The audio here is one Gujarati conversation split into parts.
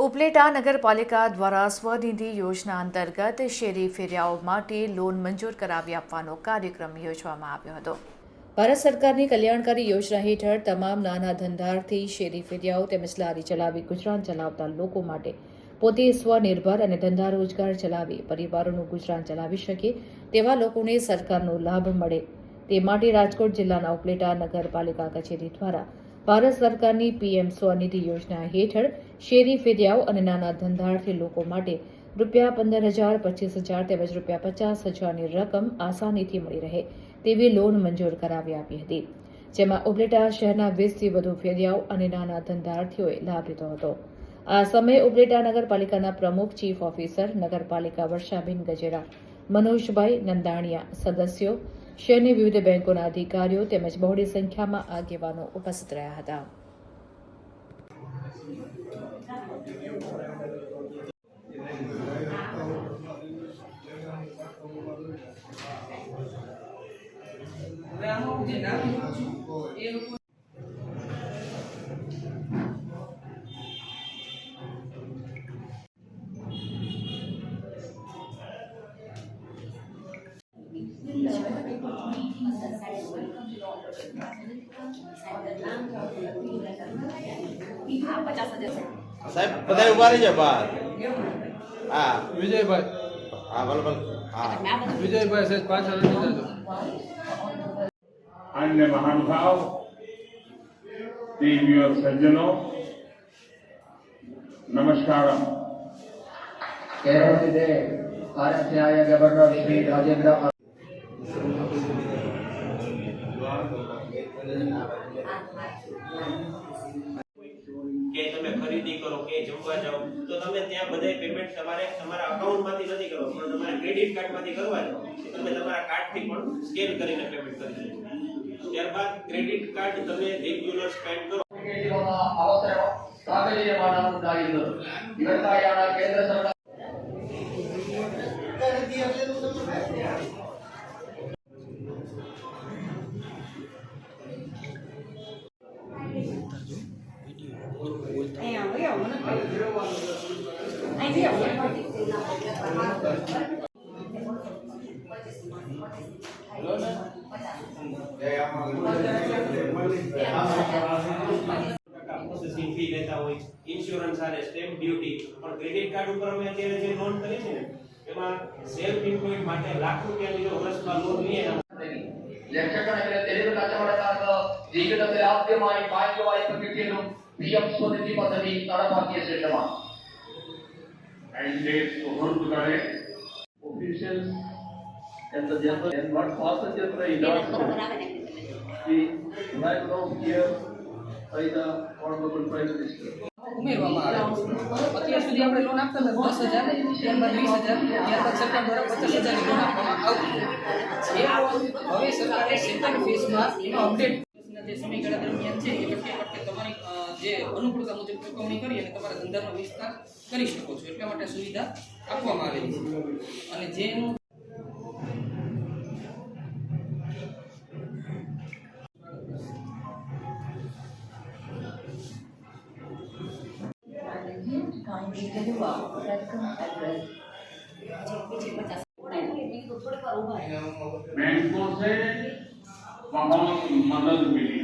ઉપલેટા નગરપાલિકા દ્વારા સ્વનિધિ યોજના અંતર્ગત શેરી ફેરિયાઓ માટે લોન મંજૂર કરાવી આપવાનો કાર્યક્રમ યોજવામાં આવ્યો હતો। ભારત સરકારની કલ્યાણકારી યોજના હેઠળ તમામ નાના ધંધાર્થી શેરી ફેરિયાઓ તેમજ લારી ચલાવી ગુજરાન ચલાવતા લોકો માટે પોતે સ્વનિર્ભર અને ધંધા રોજગાર ચલાવી પરિવારોનું ગુજરાન ચલાવી શકે તેવા લોકોને સરકારનો લાભ મળે તે માટે રાજકોટ જિલ્લાના ઉપલેટા નગરપાલિકા કચેરી દ્વારા ભારત સરકારની પીએમ સ્વનિધિ યોજના હેઠળ શેરી ફેરિયાઓ અને નાના ધંધાર્થી લોકો માટે ₹15,000, 25,000 તેમજ ₹50,000ની રકમ આસાનીથી મળી રહે તેવી લોન મંજૂર કરાવી આપી હતી, જેમાં ઉપલેટા શહેરના 20થી વધુ ફેરિયાઓ અને નાના ધંધાર્થીઓએ લાભ લીધો હતો। આ સમયે ઉપલેટા નગરપાલિકાના પ્રમુખ ચીફ ઓફિસર નગરપાલિકા વર્ષાબેન ગજેરા, મનોજભાઈ નંદાણીયા, સદસ્યો, શહેરની વિવિધ બેંકોના અધિકારીઓ તેમજ બહોળી સંખ્યામાં આગેવાનો ઉપસ્થિત રહ્યા હતા। साहब बताइए उभा रही बात। हाँ विजय भाई, हाँ बोल बोल। हाँ विजय भाई से 5,000 अन्य महानुभाव, देवी और सज्जनों, नमस्कार। केरल से भारत से आए गवर्नर श्री राजेंद्र કે તમે ખરીદી કરો કે જમવા જાઓ તો તમે ત્યાં બધાય પેમેન્ટ તમારા અકાઉન્ટમાંથી નથી કરો પણ તમારા ક્રેડિટ કાર્ડમાંથી કરવા જાઓ તમે તમારા કાર્ડથી પણ સ્કેન કરીને પેમેન્ટ કરી શકો। ત્યારબાદ ક્રેડિટ કાર્ડ તમે રેગ્યુલર સ્પેન્ડ કરો ಅವಸರ ಸಾಗಲಿಗೆ ಮಾಡುವುದಾಗಿದ್ದು ಇವತ್ತಾಯಾಣ ಕೇಂದ್ರ ಸರ್ಕಾರ પ્રોસેસિંગ ફી લેતા હોય, ઇન્સ્યોરન્સ આલે, સ્ટેમ્પ ડ્યુટી, પણ ક્રેડિટ કાર્ડ ઉપર અમે અત્યારે જે લોન કરી છે ને એમાં સેલ્ફ એમ્પ્લોયડ માટે ₹1,00,000 ની વર્ષમાં લોન લઈએ ലക്ഷക്കണക്കിന് തെരുവ് കച്ചവടക്കാർക്ക് ജീവിതത്തിൽ ആദ്യമായി ബാങ്ക് വായ്പ കിട്ടിയതും PM സ്വനിധി പദ്ധതി നടപ്പാക്കിയ ശേഷമാണ്। Officials and the general and what passenger train the background here by the Honorable Prime Minister. ઉમેરવામાં આવે। અત્યાર સુધી આપણે લોન આપતા હતા 10,000, ત્યારબાદ 20,000, ત્યારબાદ સરકાર દ્વારા 50,000ની લોન આપવામાં આવતી। હવે સરકારે સેકન્ડ ફેઝમાં એનો અપડેટ જે સમયગાળા દરમિયાન છે એ કટકે તમારી જે અનુકૂળતા મુજબ ચૂકવણી કરી અને તમારા ધંધાનો વિસ્તાર કરી શકો છો એટલા માટે સુવિધા આપવામાં આવેલી છે। અને જેનું बैंकों से बहुत मदद मिली।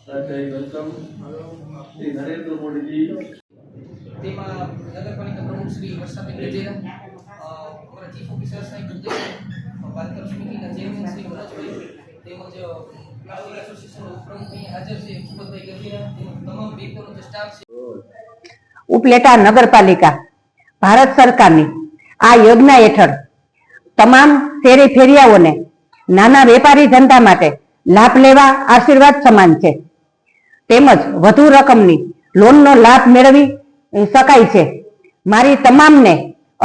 वेलकम श्री नरेंद्र मोदी जी। તેમાં નગરપાલિકા પ્રમુખ શ્રી વર્ષાબેન ગજેરા, અમારા ચીફ ઓફિસર સાહેબ ગુજેરા, બાલકર સમિતિના ચેરમેન શ્રી મનોજભાઈ તેમજ પ્લાસ્ટિક એસોસિએશનના પ્રમુખ અહીં હાજર છે સુબોધભાઈ ગજેરા તેમજ તમામ બેંકોનો જે સ્ટાફ છે। ઉપલેટા નગરપાલિકા ભારત સરકારની આ યોજના હેઠળ તમામ શેરી ફેરિયાઓને નાના વેપારી ધંધા માટે લાભ લેવા આશીર્વાદ સમાન છે, તેમજ વધુ રકમની લોનનો લાભ મેળવી શકાય છે। મારી તમામને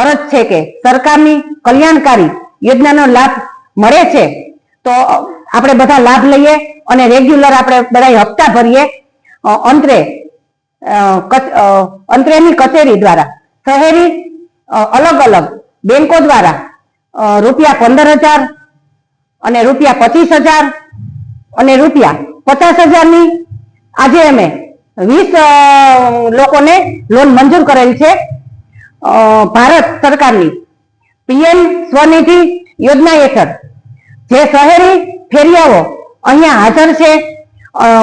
અરજ છે કે સરકારની કલ્યાણકારી યોજનાનો લાભ મળે છે તો આપણે બધા લાભ લઈએ અને રેગ્યુલર આપણે બધા હપ્તા ભરીએ। અંતરેની કચેરી દ્વારા શહેરી અલગ અલગ બેંકો દ્વારા ₹15,000 અને ₹25,000 અને ₹50,000 ની આજે અમે 20 લોકોને લોન મંજૂર કરેલ છે ભારત સરકારની પીએમ સ્વનિધિ યોજના હેઠળ. જે શહેરી ફેરિયાઓ અહીંયા હાજર છે,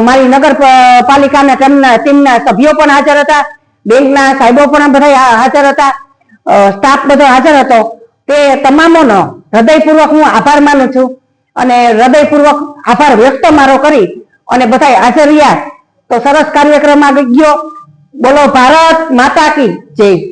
મારી નગરપાલિકાના ટીમના સભ્યો પણ હાજર હતા, બેંકના સાહેબો પણ બધા હાજર હતા, સ્ટાફ બધો હાજર હતો. તે તમામોનો હૃદયપૂર્વક હું આભાર માનું છું અને હૃદયપૂર્વક આભાર વ્યક્ત મારો કરી અને બધા હાજર રહ્યા. તો સરસ કાર્યક્રમ આવી ગયો. બોલો ભારત માતા કી જય.